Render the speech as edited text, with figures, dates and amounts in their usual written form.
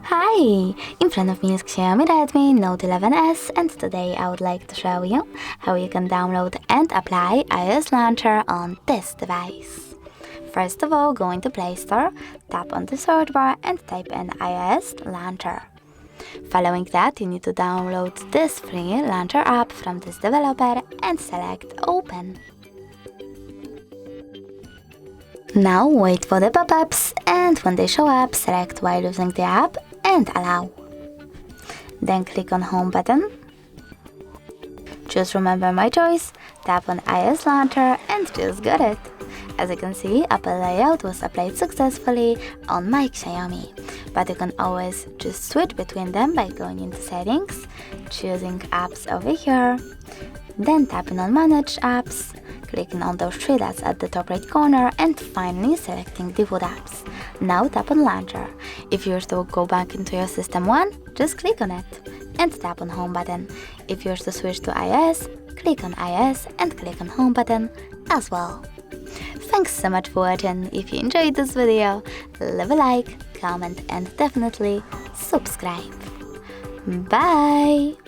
Hi! In front of me is Xiaomi Redmi Note 11s, and today I would like to show you how you can download and apply iOS Launcher on this device. First of all, go into Play Store, tap on the search bar and type in iOS Launcher. Following that, you need to download this free Launcher app from this developer and select Open. Now wait for the pop-ups, and when they show up, select while using the app and allow. Then click on Home button. Just remember my choice, tap on iOS Launcher and just got it. As you can see, Apple layout was applied successfully on my Xiaomi, but you can always just switch between them by going into Settings, choosing Apps over here, then tapping on Manage Apps, clicking on those three dots at the top right corner, and finally selecting Default Apps. Now tap on Launcher. If you wish to go back into your System 1, just click on it and tap on Home button. If you wish to switch to iOS, click on iOS and click on Home button as well. Thanks so much for watching. If you enjoyed this video, leave a like, comment and definitely subscribe. Bye!